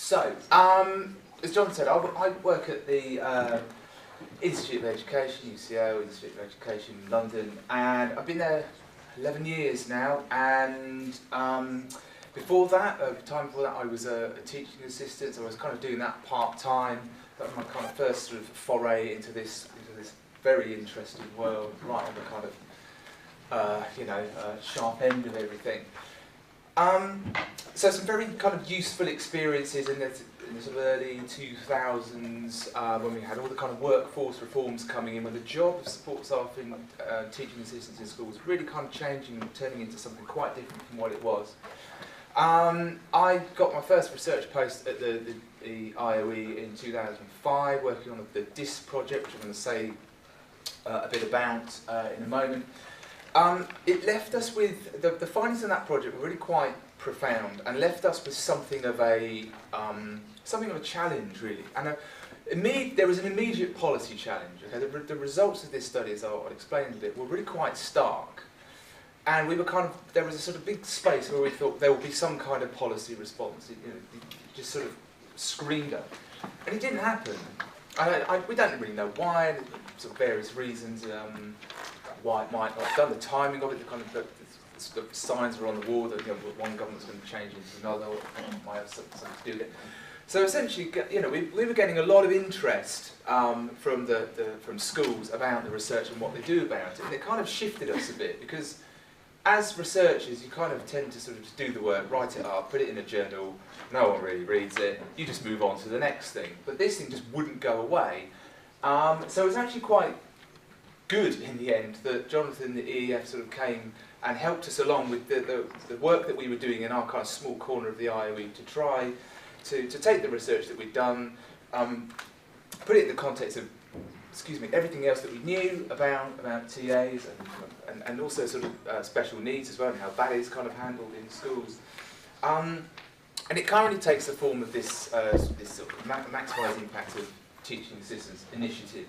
So, as John said, I work at the Institute of Education, UCL, Institute of Education in London, and I've been there 11 years now, and before that, time before that, I was a teaching assistant, so I was kind of doing that part-time. That was my kind of first sort of foray into this very interesting world, right on the kind of, sharp end of everything. So some very kind of useful experiences in the sort of early 2000s when we had all the kind of workforce reforms coming in, when the job of support staff in teaching assistants in schools really kind of changing and turning into something quite different from what it was. I got my first research post at the IOE in 2005, working on the DIS project, which I'm going to say a bit about in a moment. It left us with, the findings in that project were really quite profound and left us with something of a challenge, really. And there was an immediate policy challenge. Okay? The results of this study, as I'll explain in a bit, were really quite stark. And we were there was a sort of big space where we thought there would be some kind of policy response. It just sort of screamed up. And it didn't happen. We don't really know why, sort of various reasons. Why it might not have done, the timing of it, the signs were on the wall that one government's going to change into another, or might have something to do with it. So essentially, we were getting a lot of interest from schools about the research and what they do about it, and it kind of shifted us a bit, because as researchers, you kind of tend to sort of do the work, write it up, put it in a journal, no one really reads it, you just move on to the next thing. But this thing just wouldn't go away. So it was actually quite good in the end that Jonathan, the EEF, sort of came and helped us along with the work that we were doing in our kind of small corner of the IOE to try to take the research that we'd done, put it in the context of, everything else that we knew about TAs and also sort of special needs as well, and how that is kind of handled in schools. And it currently takes the form of this sort of maximise impact of teaching assistants initiative.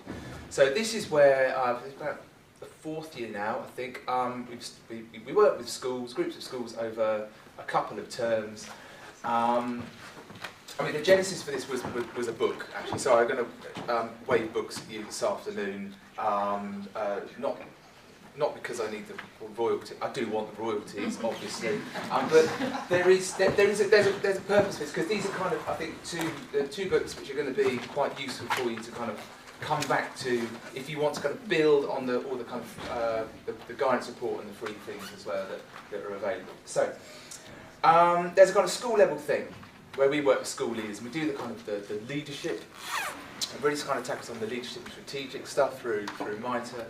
So this is where it's about the fourth year now, I think. We work with schools, groups of schools over a couple of terms. The genesis for this was a book, actually. So I'm going to wave books at you this afternoon. Not because I need the royalty. I do want the royalties, obviously. But there's a purpose for this, because these are kind of, I think, two books which are going to be quite useful for you to kind of come back to if you want to kind of build on all the kind of the guidance report and the free things as well that are available. So there's a kind of school level thing where we work with school leaders, and we do the kind of the leadership. It really kind of tackles on the leadership and strategic stuff through MITRE.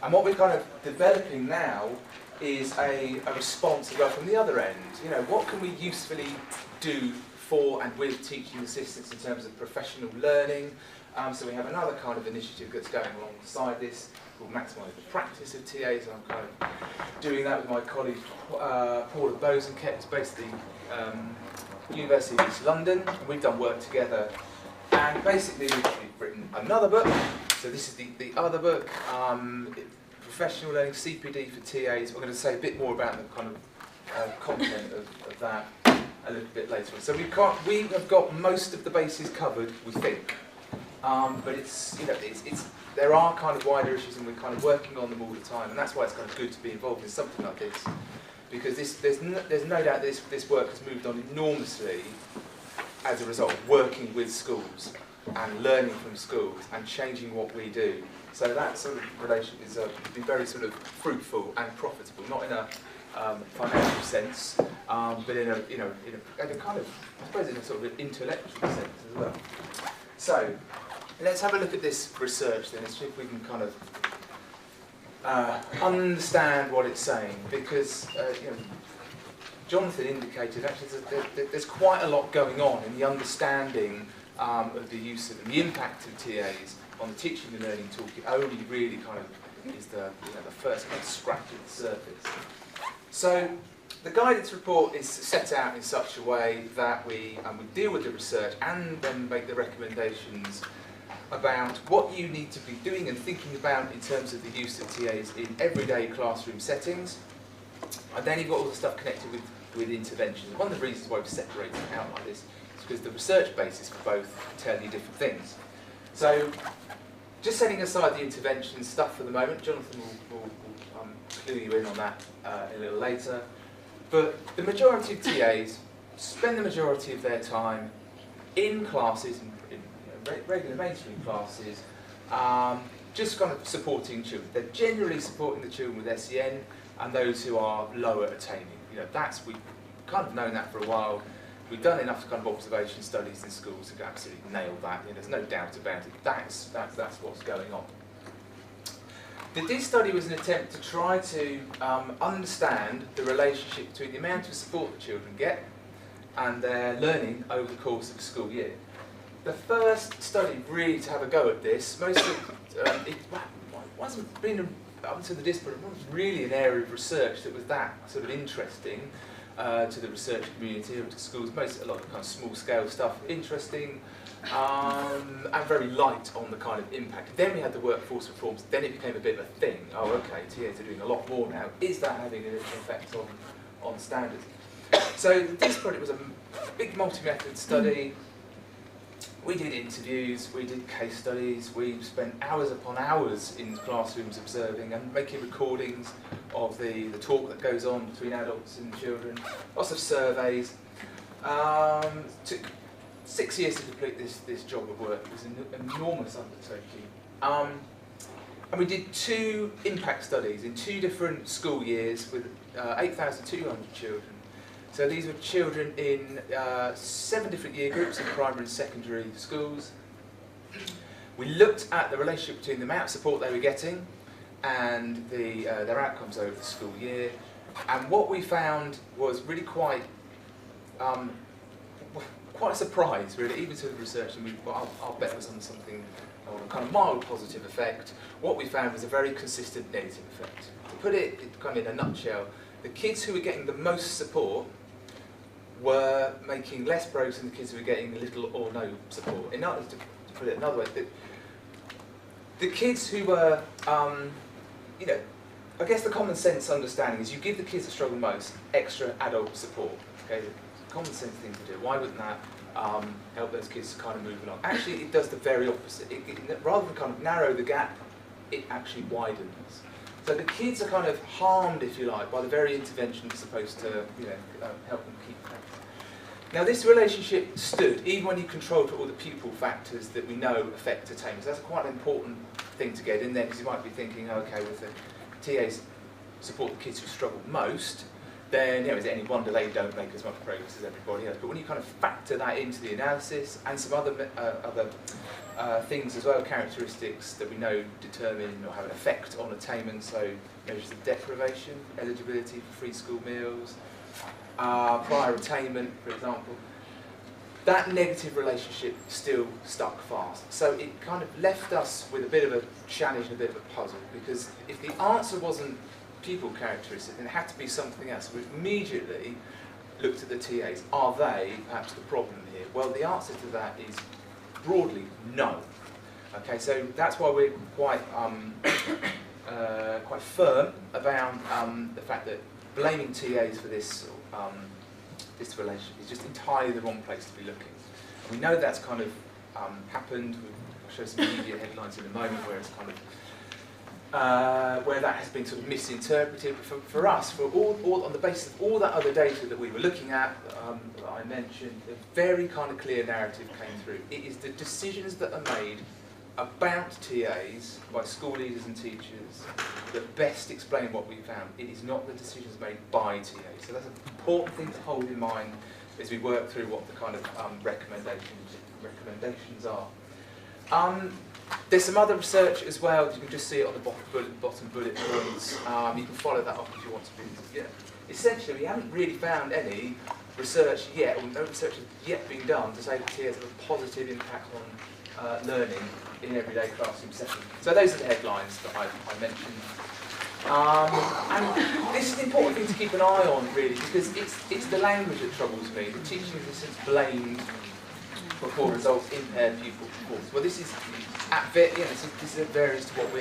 And what we're kind of developing now is a response as well from the other end. What can we usefully do for and with teaching assistants in terms of professional learning? So we have another kind of initiative that's going alongside this called Maximise the Practice of TAs, and I'm kind of doing that with my colleague Paula Bosenkept, who's based at the University of East London. And we've done work together, and basically we've written another book. So this is the other book, Professional Learning, CPD for TAs. We're going to say a bit more about the kind of content of that a little bit later on. So we have got most of the bases covered, we think. But there are kind of wider issues, and we're kind of working on them all the time, and that's why it's kind of good to be involved in something like this, because there's no doubt this work has moved on enormously as a result of working with schools and learning from schools and changing what we do. So that sort of relation is been very sort of fruitful and profitable, not in a financial sense, but in a kind of, I suppose, in a sort of intellectual sense as well. So let's have a look at this research then, and see if we can kind of understand what it's saying, because Jonathan indicated actually that there's quite a lot going on in the understanding of the use of the impact of TAs on the teaching and learning toolkit. Only really kind of is the first kind of scratch at the surface. So the guidance report is set out in such a way that we deal with the research and then make the recommendations about what you need to be doing and thinking about in terms of the use of TAs in everyday classroom settings. And then you've got all the stuff connected with interventions. One of the reasons why we've separated it out like this is because the research basis for both tell you different things. So, just setting aside the intervention stuff for the moment, Jonathan will clue you in on that a little later. But the majority of TAs spend the majority of their time in classes, in regular mainstream classes, just kind of supporting children. They're generally supporting the children with SEN and those who are lower attaining. We've kind of known that for a while. We've done enough kind of observation studies in schools to absolutely nail that. There's no doubt about it. That's what's going on. This study was an attempt to try to understand the relationship between the amount of support the children get and their learning over the course of a school year. The first study really to have a go at this, most of it wasn't been up to the discipline, it wasn't really an area of research that was that sort of interesting to the research community or to schools. A lot of kind of small scale stuff, interesting and very light on the kind of impact. Then we had the workforce reforms, then it became a bit of a thing. Oh, okay, TAs are doing a lot more now. Is that having an effect on standards? So this project was a big multi-method study. We did interviews, we did case studies, we spent hours upon hours in classrooms observing and making recordings of the talk that goes on between adults and children, lots of surveys. Took 6 years to complete this job of work. It was an enormous undertaking. And we did 2 impact studies in 2 different school years with 8,200 children. So these were children in 7 different year groups in primary and secondary schools. We looked at the relationship between the amount of support they were getting and their outcomes over the school year. And what we found was really quite a surprise, really, even to the research. And I'll bet it was on something, or a kind of mild positive effect. What we found was a very consistent negative effect. To put it kind of in a nutshell, the kids who were getting the most support were making less progress than the kids who were getting little or no support. In order to put it another way, the kids who were, I guess the common sense understanding is you give the kids that struggle most extra adult support. Okay, the common sense thing to do. Why wouldn't that help those kids to kind of move along? Actually, it does the very opposite. Rather than kind of narrow the gap, it actually widens. So the kids are kind of harmed, if you like, by the very intervention that's supposed to, help them keep pace. Now, this relationship stood even when you controlled for all the pupil factors that we know affect attainment. So that's quite an important thing to get in there, because you might be thinking, okay, with the TAs support the kids who struggle most, then is it any wonder they don't make as much progress as everybody else? But when you kind of factor that into the analysis and some other things as well, characteristics that we know determine or have an effect on attainment, so measures of deprivation, eligibility for free school meals, prior attainment, for example, that negative relationship still stuck fast. So it kind of left us with a bit of a challenge and a bit of a puzzle, because if the answer wasn't pupil characteristics, then it had to be something else. We immediately looked at the TAs. Are they perhaps the problem here? Well, the answer to that is broadly no. Okay, so that's why we're quite firm about the fact that blaming TAs for this this relationship is just entirely the wrong place to be looking. And we know that's kind of happened. I'll show some media headlines in a moment where it's kind of where that has been sort of misinterpreted. But for us, all on the basis of all that other data that we were looking at, that I mentioned, a very kind of clear narrative came through. It is the decisions that are made about TAs by school leaders and teachers that best explain what we found. It is not the decisions made by TAs. So that's an important thing to hold in mind as we work through what the kind of recommendations are. There's some other research as well. You can just see it on the bottom bullet points. You can follow that up if you want to. Essentially, we haven't really found any research yet, or no research has yet been done to say that TAs have a positive impact on learning in everyday classroom settings. So those are the headlines that I mentioned. And this is the important thing to keep an eye on, really, because it's the language that troubles me. The teaching assistants blamed for poor results, impaired pupil performance. Well, this is this is at variance to what the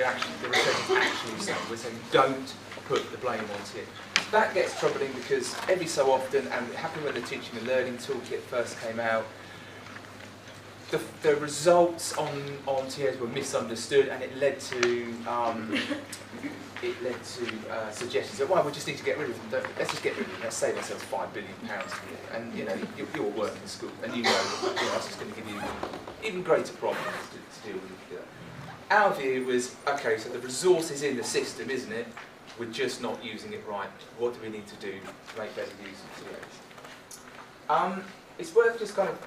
research is actually saying. We're saying don't put the blame on TAs. That gets troubling because every so often, and it happened when the Teaching and Learning Toolkit first came out, the results on TAs were misunderstood, and it led to suggestions that, well, we just need to get rid of them. Let's just get rid of them. Let's save ourselves £5 billion a year. And you know, you're working in school, and you know that's just going to give you even greater problems to deal with. Our view was, okay, so the resource is in the system, isn't it? We're just not using it right. What do we need to do to make better use of TAs? It's worth just kind of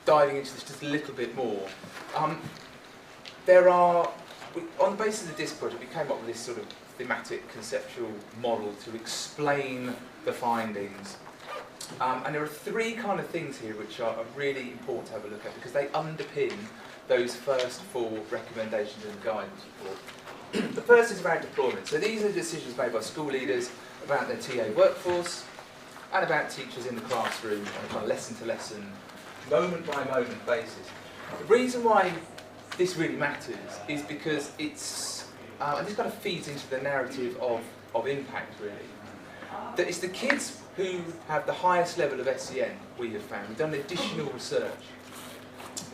diving into this just a little bit more. On the basis of this project, we came up with this sort of thematic conceptual model to explain the findings. And there are three kind of things here which are really important to have a look at, because they underpin those first four recommendations in the guidance report. The first is around deployment. So these are decisions made by school leaders about their TA workforce and about teachers in the classroom on a kind of lesson-to-lesson, moment-by-moment basis. The reason why this really matters is because it's, and this kind of feeds into the narrative of impact really, that it's the kids who have the highest level of SEN, we have found. We've done additional research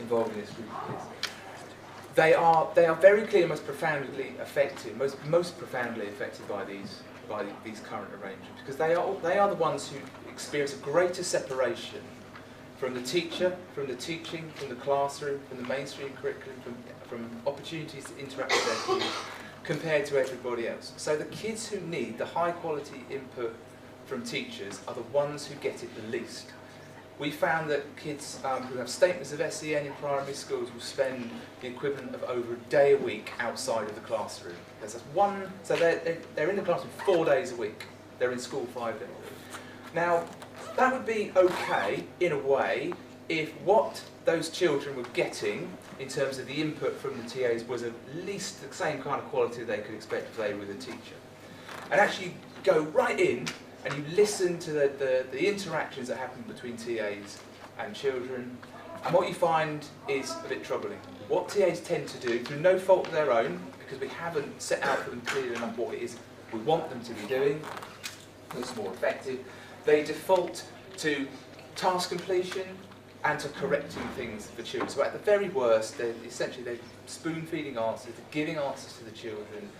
involving this group of kids. They are very clearly most profoundly affected, most profoundly affected by these current arrangements, because they are the ones who experience a greater separation from the teacher, from the teaching, from the classroom, from the mainstream curriculum, from opportunities to interact with their peers, compared to everybody else. So the kids who need the high quality input from teachers are the ones who get it the least. We found that kids who have statements of SEN in primary schools will spend the equivalent of over a day a week outside of the classroom. So they're in the classroom 4 days a week. They're in school 5 days a week. Now, that would be okay, in a way, if what those children were getting in terms of the input from the TAs was at least the same kind of quality they could expect if they were with a teacher. And actually go right in and you listen to the interactions that happen between TAs and children, and what you find is a bit troubling. What TAs tend to do, through no fault of their own, because we haven't set out for them clearly enough what it is we want them to be doing, that's more effective, they default to task completion and to correcting things for children. So at the very worst, they're spoon-feeding answers, they're giving answers to the children,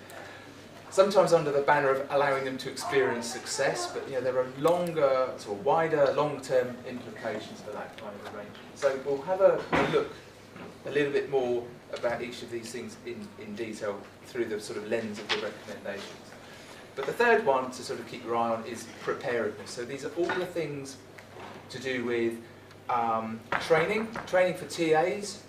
sometimes under the banner of allowing them to experience success, but there are longer, sort of wider, long-term implications for that kind of arrangement. So we'll have a look a little bit more about each of these things in detail through the sort of lens of the recommendations. But the third one to sort of keep your eye on is preparedness. So these are all the things to do with training for TAs,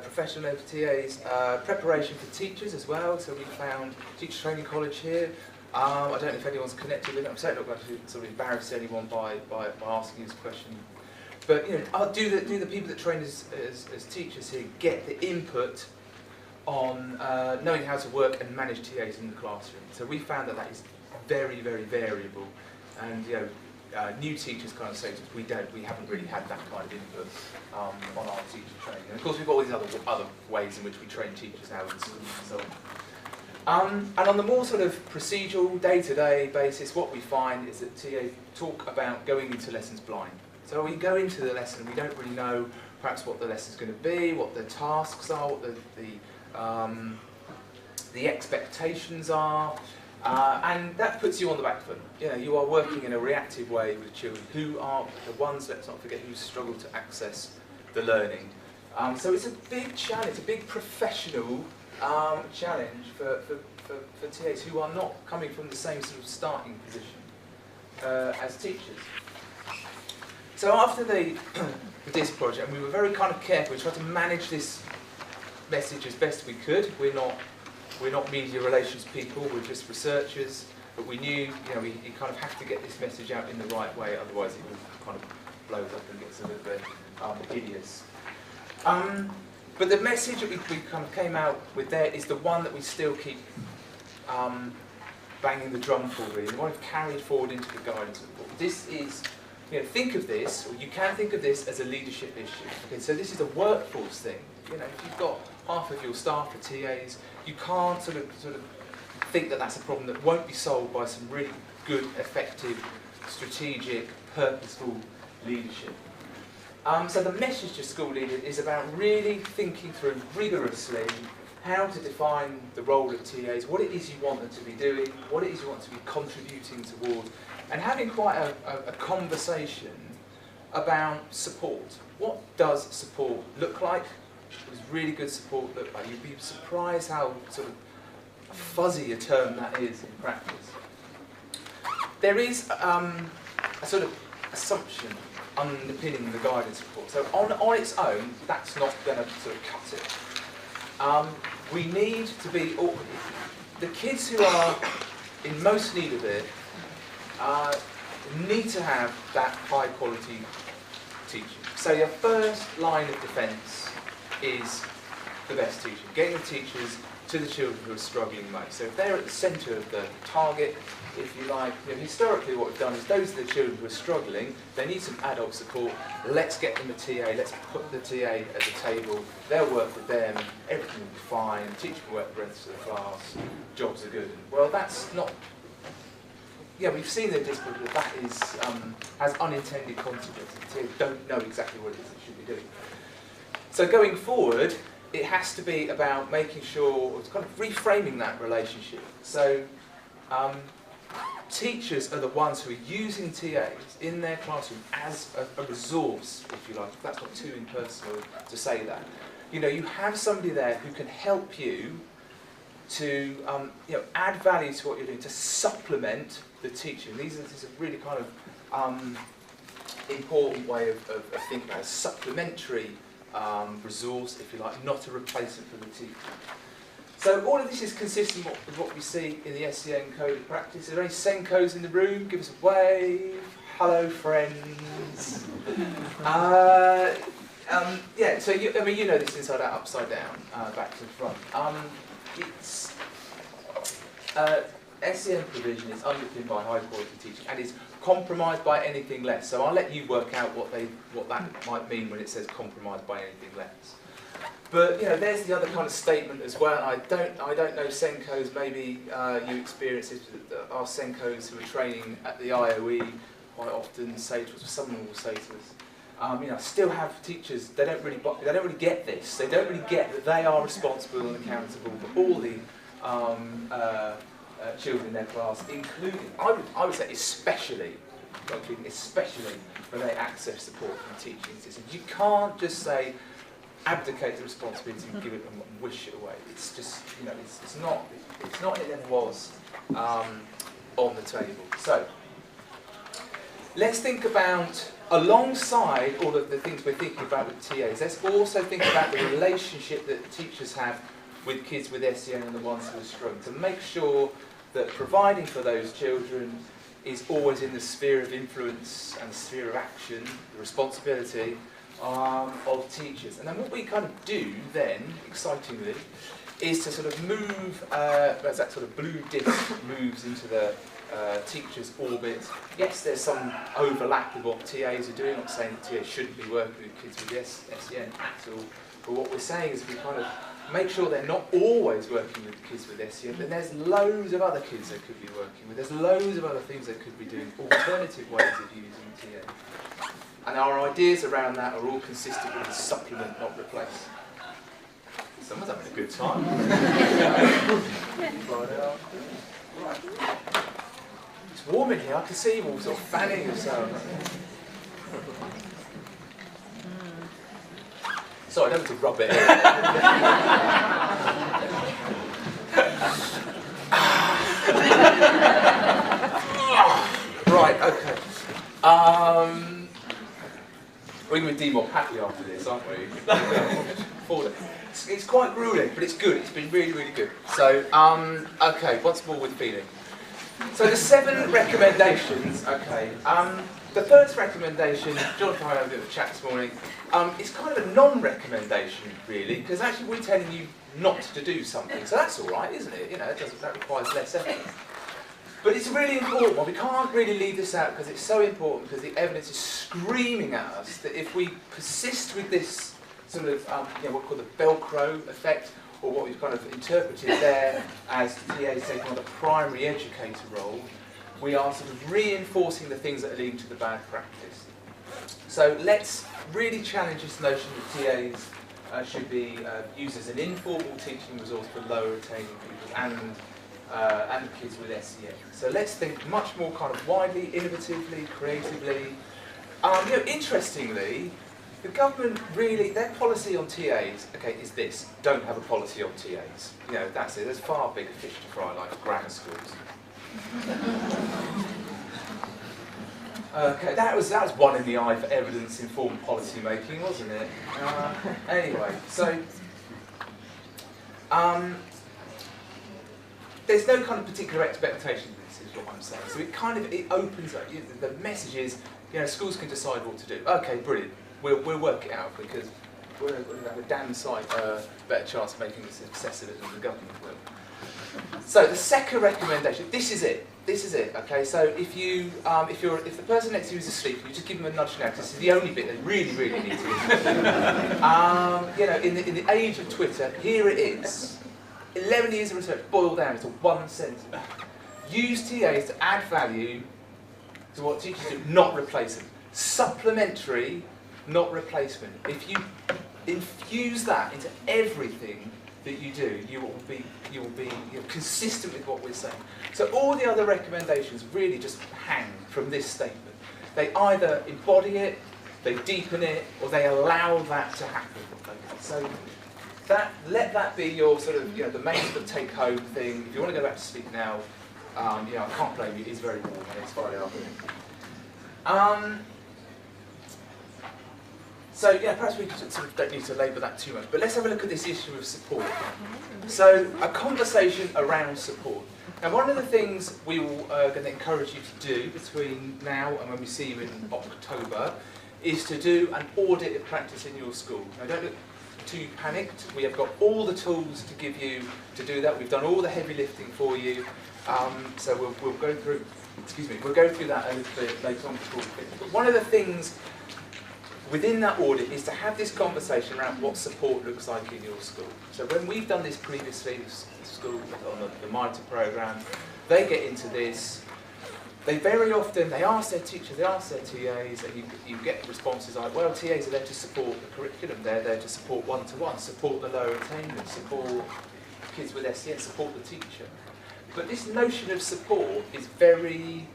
professional level TAs, preparation for teachers as well. So we found Teacher Training College here. I don't know if anyone's connected with it. I'm certainly not going to sort of embarrass anyone by asking this question. But do the people that train as teachers here get the input on knowing how to work and manage TAs in the classroom? So we found that is very, very variable, and new teachers kind of say to us, we haven't really had that kind of input on our teacher training. And of course we've got all these other ways in which we train teachers now in schools and so on. And on the more sort of procedural, day-to-day basis, what we find is that TAs talk about going into lessons blind. So we go into the lesson, we don't really know perhaps what the lesson's going to be, what the tasks are, what the expectations are, and that puts you on the back foot. You are working in a reactive way with children who are the ones, let's not forget, who struggle to access the learning. So it's a big challenge, a big professional challenge for TAs who are not coming from the same sort of starting position as teachers. So after this project, we were very kind of careful. We tried to manage this message as best we could. We're not media relations people, we're just researchers, but we knew you kind of have to get this message out in the right way, otherwise it will kind of blow up and gets a little bit hideous. But the message that we kind of came out with there is the one that we still keep banging the drum for, really, the one we've carried forward into the guidance report. This is, think of this, or you can think of this as a leadership issue. Okay, so this is a workforce thing. If you've got half of your staff are TAs, you can't sort of think that that's a problem that won't be solved by some really good, effective, strategic, purposeful leadership. So the message to school leaders is about really thinking through rigorously how to define the role of TAs, what it is you want them to be doing, what it is you want to be contributing towards, and having quite a conversation about support. What does support look like? What does really good support look like? You'd be surprised how sort of fuzzy a term that is in practice. There is a sort of assumption underpinning the guidance report. So on its own, that's not going to sort of cut it. We need to be, the kids who are in most need of it need to have that high quality teaching. So your first line of defence is the best teaching, getting the teachers to the children who are struggling most. So if they're at the centre of the target, if you like, historically what we've done is those are the children who are struggling, they need some adult support, let's get them a TA, let's put the TA at the table, they'll work with them, everything will be fine, the teacher can work with the rest of the class, jobs are good. Well, that's not, we've seen the discipline that is, has unintended consequences. The TAs don't know exactly what it is they should be doing. So going forward, it has to be about making sure, it's kind of reframing that relationship. So teachers are the ones who are using TAs in their classroom as a resource, if you like. That's not too impersonal to say that. You have somebody there who can help you to add value to what you're doing, to supplement the teaching. This is a really kind of important way of thinking about it. A supplementary resource, if you like, not a replacement for the teacher. So all of this is consistent with what we see in the SEN code of practice. Are there any SENCOs in the room? Give us a wave. Hello, friends. So you know this inside out, upside down, back to the front. SEN provision is underpinned by high quality teaching and is compromised by anything less. So I'll let you work out what that might mean when it says compromised by anything less. But there's the other kind of statement as well. I don't know SENCOs. Maybe you experience it. Our SENCOs who are training at the IOE quite often say to us, someone will say to us, still have teachers. They don't really get this. They don't really get that they are responsible and accountable for all the children in their class, including, I would say, especially when they access support from teaching systems. You can't just say, abdicate the responsibility and give it and wish it away. It's just, it's not it ever was on the table. So let's think about, alongside all of the things we're thinking about with TAs, let's also think about the relationship that teachers have with kids with SEN and the ones who are struggling, to make sure that providing for those children is always in the sphere of influence and the sphere of action, the responsibility of teachers. And then what we kind of do then, excitingly, is to sort of move, as that sort of blue disc moves into the teacher's orbit. Yes, there's some overlap with what TAs are doing. I'm not saying that TAs shouldn't be working with kids with SEN at all, but what we're saying is we kind of make sure they're not always working with kids with SEN, but there's loads of other kids they could be working with. There's loads of other things they could be doing, alternative ways of using TA. And our ideas around that are all consistent with the supplement, not replace. Someone's having a good time. It's warm in here, I can see you all sort of fanning yourselves. Sorry, I don't want to rub it in. Right, okay. We're going to be more happy after this, aren't we? It's quite grueling, but it's good. It's been really, really good. So, okay, once more with feeling. So the 7 recommendations, okay. The first recommendation, Jonathan and I had a bit of a chat this morning, it's kind of a non-recommendation, really, because actually we're telling you not to do something. So that's all right, isn't it? That requires less effort. But it's a really important one. We can't really leave this out because it's so important, because the evidence is screaming at us that if we persist with this sort of, what we call the Velcro effect, or what we've kind of interpreted there as TAs taking on the primary educator role, we are sort of reinforcing the things that are leading to the bad practice. So let's really challenge this notion that TAs should be used as an informal teaching resource for lower attaining pupils and kids with SEN. So let's think much more kind of widely, innovatively, creatively. Interestingly, the government really, their policy on TAs, okay, is this: don't have a policy on TAs. That's it. There's far bigger fish to fry, like grammar schools. Okay, that was one in the eye for evidence-informed policy making, wasn't it? Anyway, so there's no kind of particular expectation of this, is what I'm saying. So it opens up. The message is, schools can decide what to do. Okay, brilliant. We'll work it out because we're going to have a damn sight better chance of making this success of it than the government will. So the second recommendation. This is it. Okay. So if the person next to you is asleep, you just give them a nudge now. This is the only bit they really, really need to do. In the age of Twitter, here it is. 11 years of research boiled down to one sentence. Use TAs to add value to what teachers do, not replace them. Supplementary, not replacement. If you infuse that into everything that you do, you will be consistent with what we're saying. So all the other recommendations really just hang from this statement. They either embody it, they deepen it, or they allow that to happen. Okay, so let that be your sort of the main sort of take-home thing. If you want to go back to sleep now, I can't blame you. It's very warm and it's Friday afternoon. So perhaps we sort of don't need to labour that too much, but let's have a look at this issue of support. So a conversation around support. Now, one of the things we are going to encourage you to do between now and when we see you in October is to do an audit of practice in your school. Now, don't look too panicked. We have got all the tools to give you to do that. We've done all the heavy lifting for you. So we'll go through. We'll go through that a little bit later on. But one of the things within that audit is to have this conversation around what support looks like in your school. So when we've done this previously, the school on the monitor programme, they get into this. They very often, they ask their teachers, they ask their TAs, and you get responses like, well, TAs are there to support the curriculum, they're there to support one-to-one, support the lower attainment, support kids with SEN, support the teacher. But this notion of support is very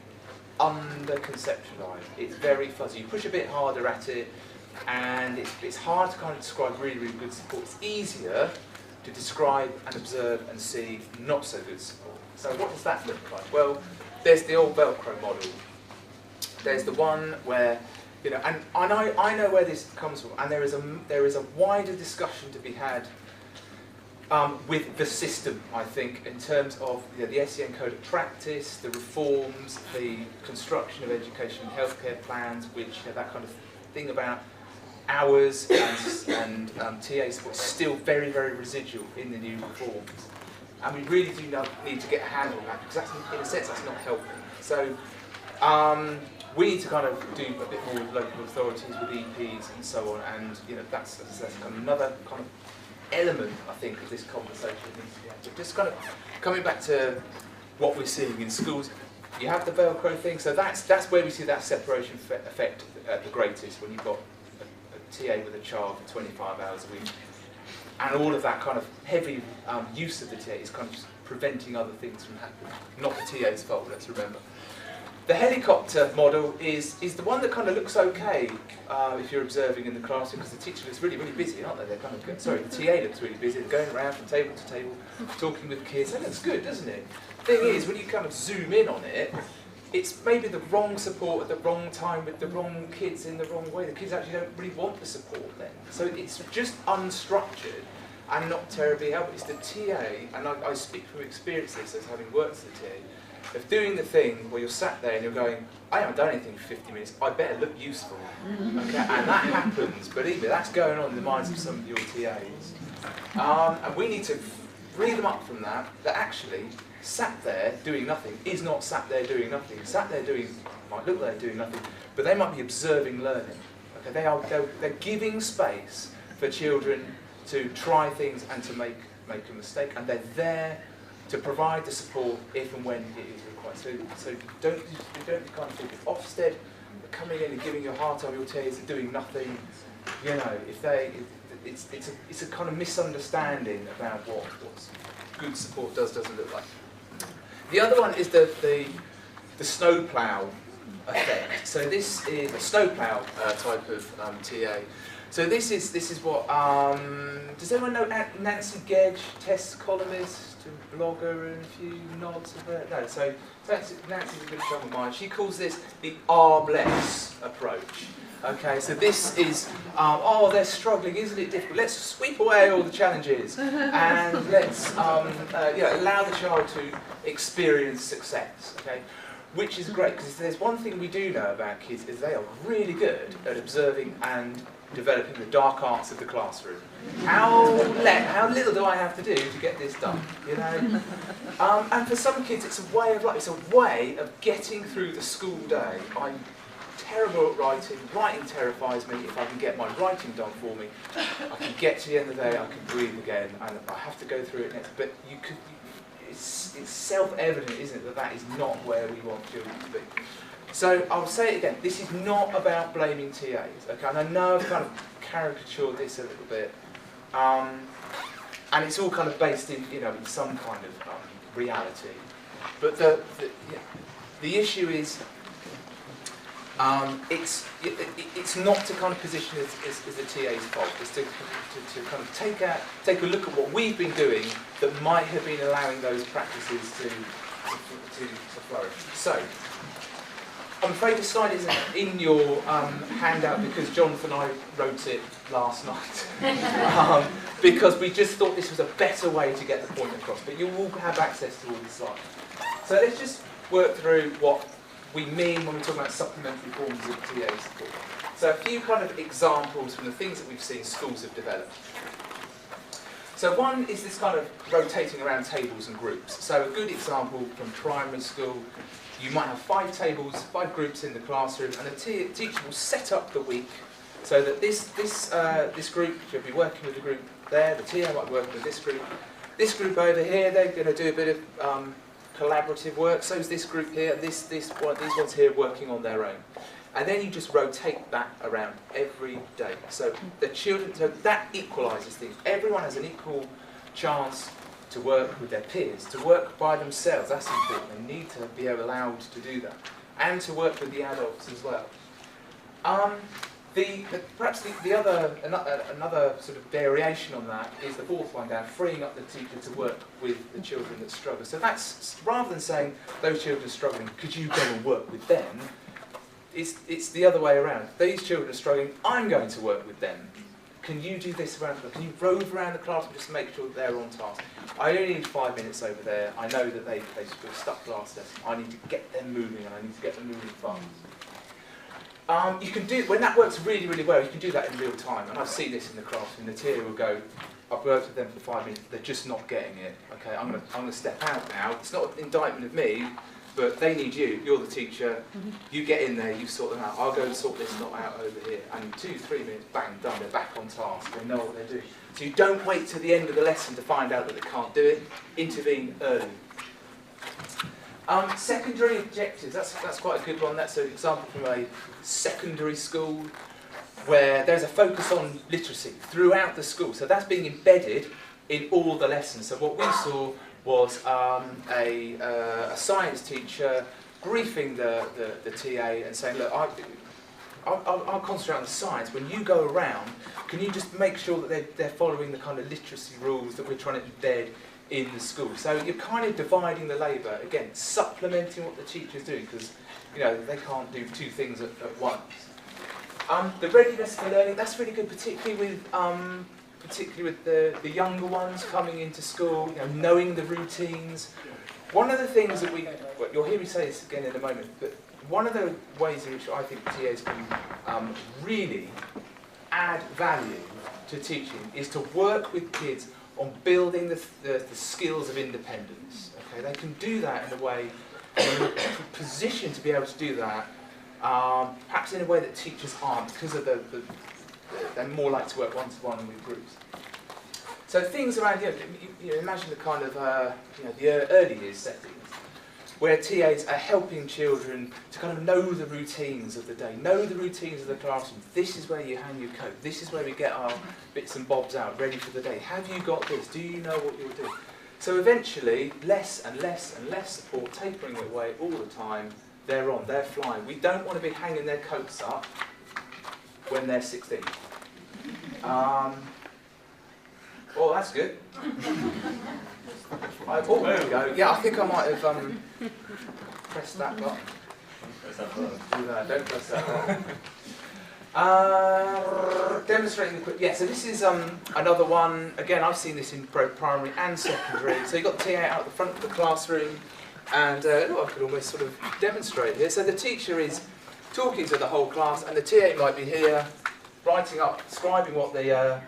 under-conceptualised. It's very fuzzy. You push a bit harder at it, and it's hard to kind of describe really, really good support. It's easier to describe and observe and see not so good support. So what does that look like? Well, there's the old Velcro model. There's the one where, and I know where this comes from, and there is a wider discussion to be had with the system, I think, in terms of the SEN Code of Practice, the reforms, the construction of education and healthcare plans, which that kind of thing about hours and TA support is still very, very residual in the new reforms. And we really do need to get a handle on that, because that's, in a sense, that's not helping. So we need to kind of do a bit more with local authorities, with EPs and so on, and that's kind of another kind of element, I think, of this conversation needs to be had. But just kind of coming back to what we're seeing in schools, you have the Velcro thing, so that's where we see that separation effect at the greatest, when you've got a TA with a child for 25 hours a week, and all of that kind of heavy use of the TA is kind of just preventing other things from happening. Not the TA's fault, let's remember. The helicopter model is the one that kind of looks okay if you're observing in the classroom, because the teacher looks really, really busy, aren't they? They're kind of the TA looks really busy. They're going around from table to table, talking with kids. That looks good, doesn't it? Thing is, when you kind of zoom in on it, it's maybe the wrong support at the wrong time with the wrong kids in the wrong way. The kids actually don't really want the support then. So it's just unstructured and not terribly helpful. It's the TA, and I speak from experience as having worked as a TA, of doing the thing where you're sat there and you're going, I haven't done anything for 50 minutes, I better look useful. Okay? And that happens, believe me, that's going on in the minds of some of your TAs. And we need to free them up from that actually sat there doing nothing is not sat there doing nothing. Sat there doing, might look like they're doing nothing, but they might be observing learning. Okay? They're giving space for children to try things and to make a mistake, and they're there to provide the support if and when it is required. So don't kind of think of Ofsted coming in and giving your heart over your tears and doing nothing, you know, it's a kind of misunderstanding about what good support doesn't look like. The other one is the snowplow effect. So this is a snowplow type of TA. So this is what, does everyone know Nancy Gedge, test columnist, and blogger, and a few nods of her? No, so Nancy's a good chum of mine. She calls this the armless approach. Okay, so this is, oh, they're struggling, isn't it difficult? Let's sweep away all the challenges and let's allow the child to experience success, okay? Which is great, because if there's one thing we do know about kids is they are really good at observing and developing the dark arts of the classroom. How little do I have to do to get this done, you know? And for some kids it's a way of life, it's a way of getting through the school day. I'm terrible at writing. Writing terrifies me. If I can get my writing done for me, I can get to the end of the day, I can breathe again, and I have to go through it next. But it's self-evident, isn't it, that is not where we want children to be. So I'll say it again, this is not about blaming TAs, okay? And I know I've kind of caricatured this a little bit, and it's all kind of based in, you know, in some kind of reality. But the issue is, it's not to kind of position as the TA's fault. It's to kind of take a look at what we've been doing that might have been allowing those practices to flourish. So, I'm afraid the slide isn't in your handout because Jonathan and I wrote it last night. Because we just thought this was a better way to get the point across. But you will have access to all the slides. So let's just work through what we mean when we talk about supplementary forms of TA support. So a few kind of examples from the things that we've seen schools have developed. So one is this kind of rotating around tables and groups. So a good example from primary school, you might have 5 tables, 5 groups in the classroom, and the teacher will set up the week so that this group should be working with the group there, the TA might be working with this group. This group over here, they're going to do a bit of collaborative work, so is this group here, and these ones here working on their own. And then you just rotate that around every day. So the children, so that equalises things. Everyone has an equal chance to work with their peers, to work by themselves. That's important. They need to be allowed to do that, and to work with the adults as well. Perhaps another sort of variation on that is the fourth one down, freeing up the teacher to work with the children that struggle. So that's, rather than saying those children are struggling, could you go and work with them? It's the other way around. These children are struggling, I'm going to work with them. Can you do this around the class? Can you rove around the class and just make sure that they're on task? I only need 5 minutes over there. I know that they were stuck last lesson. I need to get them moving, and I need to get them moving fast. You can do, when that works really, really well, you can do that in real time. And I've seen this in the classroom. The TA will go, I've worked with them for 5 minutes, they're just not getting it. Okay, I'm going to step out now. It's not an indictment of me, but they need you. You're the teacher. You get in there, you sort them out. I'll go and sort this lot out over here. And in 2-3 minutes, bang, done. They're back on task. They know what they're doing. So you don't wait till the end of the lesson to find out that they can't do it. Intervene early. Secondary objectives, that's quite a good one. That's an example from a secondary school where there's a focus on literacy throughout the school. So that's being embedded in all the lessons. So what we saw was a science teacher briefing the TA and saying, look, I'll concentrate on the science. When you go around, can you just make sure that they're following the kind of literacy rules that we're trying to embed in the school? So you're kind of dividing the labour, again, supplementing what the teacher's doing, because you know they can't do 2 things at once. The readiness for learning, that's really good, particularly with the younger ones coming into school, you know, knowing the routines. One of the things that well, you'll hear me say this again in a moment, but one of the ways in which I think TAs can really add value to teaching is to work with kids on building the skills of independence. Okay, they can do that in a way, they're in a position to be able to do that, perhaps in a way that teachers aren't, because of they're more likely to work one-to-one with groups. So things around here, you know, imagine the kind of the early years settings. where TAs are helping children to kind of know the routines of the day, know the routines of the classroom. This is where you hang your coat. This is where we get our bits and bobs out, ready for the day. Have you got this? Do you know what you're doing? So eventually, less and less and less support, tapering away all the time. They're on, they're flying. We don't want to be hanging their coats up when they're 16. Oh, that's good. Oh, there we go. Yeah, I think I might have pressed that button. Don't press that button. Demonstrating the quick. Yeah, so this is another one. Again, I've seen this in both primary and secondary. So you've got the TA out the front of the classroom, and I could almost sort of demonstrate here. So the teacher is talking to the whole class, and the TA might be here, writing up, describing what the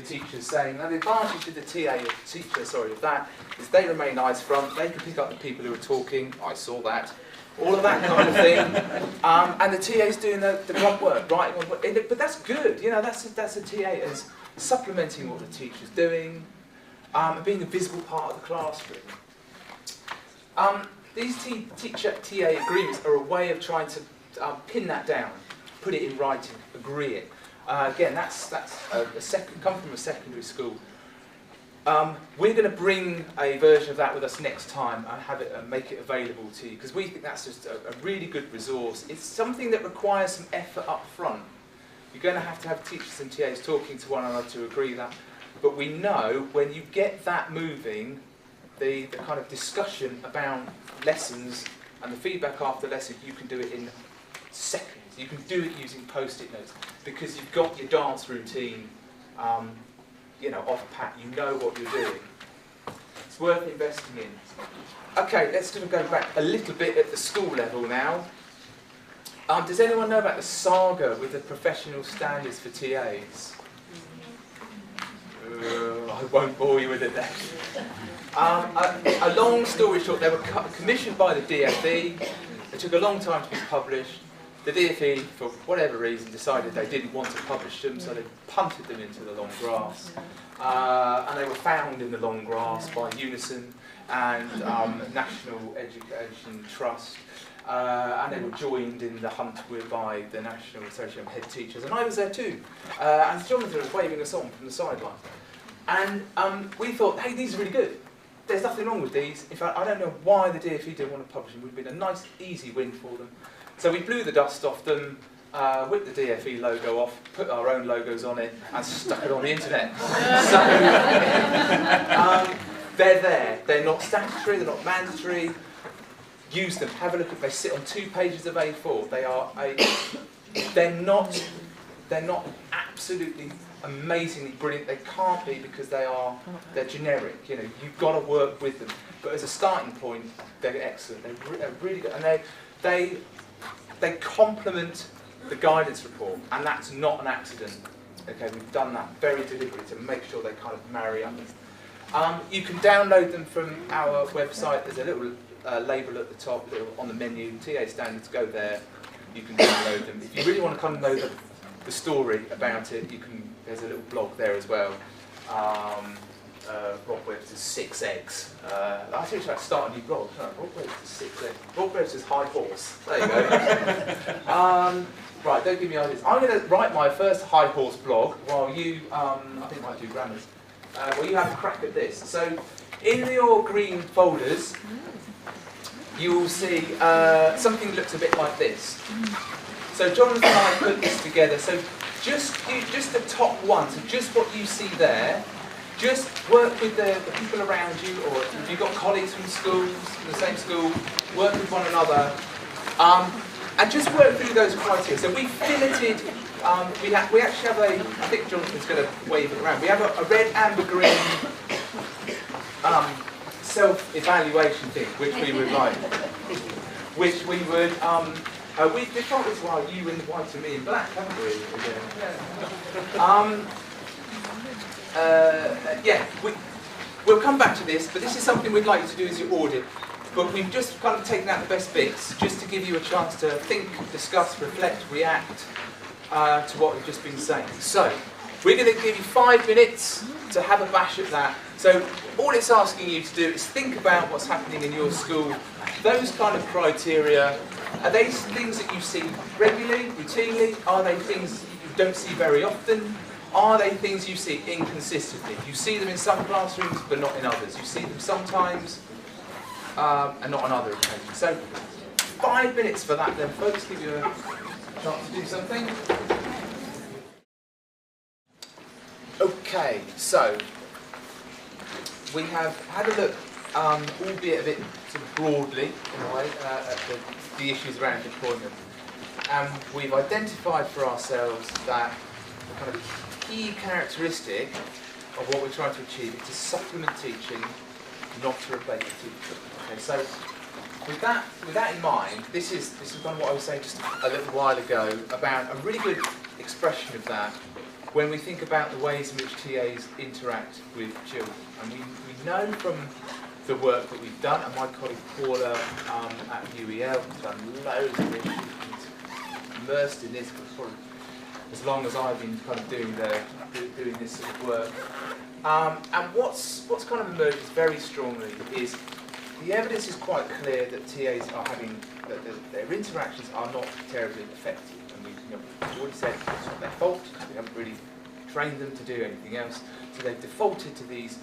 teacher's saying. Now the advantage of the TA, of that, is they remain eyes front, they can pick up the people who are talking, I saw that, all of that kind of thing, and the TA's doing the grunt work, writing on, but that's good, you know, that's a TA as supplementing what the teacher's doing, and being a visible part of the classroom. These teacher-TA agreements are a way of trying to pin that down, put it in writing, agree it. Again, that's come from a secondary school. We're going to bring a version of that with us next time and have it make it available to you, because we think that's just a really good resource. It's something that requires some effort up front. You're going to have teachers and TAs talking to one another to agree that. But we know when you get that moving, the kind of discussion about lessons and the feedback after lessons, you can do it in seconds. You can do it using post-it notes because you've got your dance routine, you know, off pat. You know what you're doing. It's worth investing in. Okay, let's go back a little bit at the school level now. Does anyone know about the saga with the professional standards for TAs? I won't bore you with it then. A long story short, they were commissioned by the DFE. It took a long time to be published. The DFE, for whatever reason, decided they didn't want to publish them, so they punted them into the long grass. And they were found in the long grass by Unison and National Education Trust. And they were joined in the hunt by the National Association of Head Teachers. And I was there too. And Jonathan was waving us on from the sideline. And we thought, hey, these are really good. There's nothing wrong with these. In fact, I don't know why the DFE didn't want to publish them. It would have been a nice, easy win for them. So we blew the dust off them, whipped the DFE logo off, put our own logos on it, and stuck it on the internet. So they're there. They're not statutory. They're not mandatory. Use them. Have a look at. They sit on 2 pages of A4. They are they're not absolutely amazingly brilliant. They can't be because they're generic. You know, you've got to work with them. But as a starting point, they're excellent. They're really good, and they complement the guidance report, and that's not an accident. Okay, we've done that very deliberately to make sure they kind of marry up. You can download them from our website. There's a little label at the top, on the menu. TA standards, go there. You can download them. If you really want to come and know the story about it, there's a little blog there as well. Rob Webster's 6 eggs. I think I should start a new blog. No, Rob Webster's 6 eggs. Rob Webster's high horse. There you go. Right, don't give me ideas. I'm going to write my first high horse blog while you, I think I might do grammars, while you have a crack at this. So, in your green folders, you will see something that looks a bit like this. So Jonathan and I put this together. So just the top one, so just what you see there. Just work with the people around you, or if you've got colleagues from schools, from the same school, work with one another, and just work through those criteria. So we filleted, we actually have I think Jonathan's going to wave it around, we have a red, amber, green self-evaluation thing, which we would like, which we would, we've got this while you in white and me in black, haven't we? We'll come back to this, but this is something we'd like you to do as your audit. But we've just kind of taken out the best bits, just to give you a chance to think, discuss, reflect, react to what we've just been saying. So, we're going to give you 5 minutes to have a bash at that. So, all it's asking you to do is think about what's happening in your school those kind of criteria, are they things that you see regularly, routinely? Are they things you don't see very often? Are they things you see inconsistently? You see them in some classrooms, but not in others. You see them sometimes, and not on other occasions. So, 5 minutes for that then, folks. Give you a chance to do something. Okay, so we have had a look, albeit a bit sort of broadly, in a way, at the issues around deployment. And we've identified for ourselves that the kind of key characteristic of what we're trying to achieve is to supplement teaching, not to replace the teacher. Okay, so with that in mind, this is kind of what I was saying just a little while ago about a really good expression of that when we think about the ways in which TAs interact with children. And we know from the work that we've done, and my colleague Paula at UEL has done loads of this, she's immersed in this for as long as I've been kind of doing this sort of work. And what's kind of emerged very strongly is the evidence is quite clear that TAs are having, that their interactions are not terribly effective. And we've already said it's not their fault, we haven't really trained them to do anything else. So they've defaulted to these,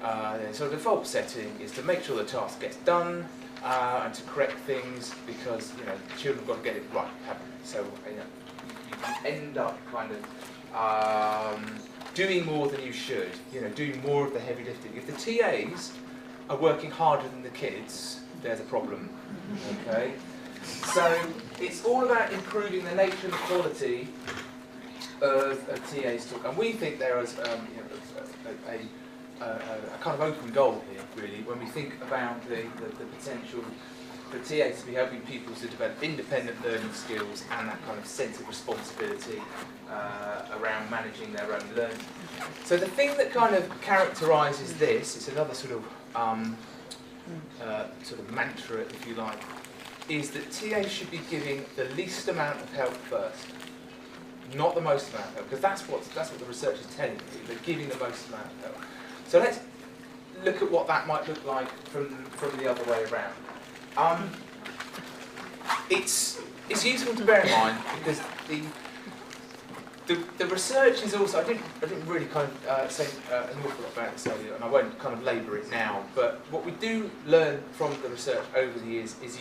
their sort of default setting is to make sure the task gets done and to correct things because, children have got to get it right, haven't they? So, you end up kind of doing more than you should, doing more of the heavy lifting. If the TAs are working harder than the kids, there's a problem, okay? So it's all about improving the nature and the quality of TA's talk, and we think there is a kind of open goal here, really, when we think about the potential for TAs to be helping people to develop independent learning skills and that kind of sense of responsibility around managing their own learning. So the thing that kind of characterises this, it's another sort of mantra, if you like, is that TAs should be giving the least amount of help first, not the most amount of help, because that's what the research is telling you, they're giving the most amount of help. So let's look at what that might look like from the other way around. It's useful to bear in mind because the research is also, I didn't really kind of say an awful lot about this earlier, and I won't kind of labour it now, but what we do learn from the research over the years is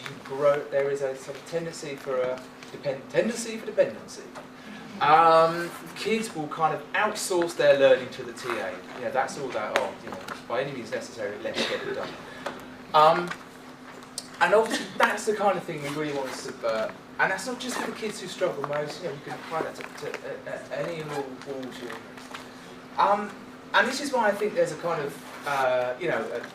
there is a sort of tendency for dependency. Kids will kind of outsource their learning to the TA. That's all that, by any means necessary, let's get it done. And obviously that's the kind of thing we really want to subvert. And that's not just for the kids who struggle most, we can apply that to any and all children. And this is why I think there's a kind of,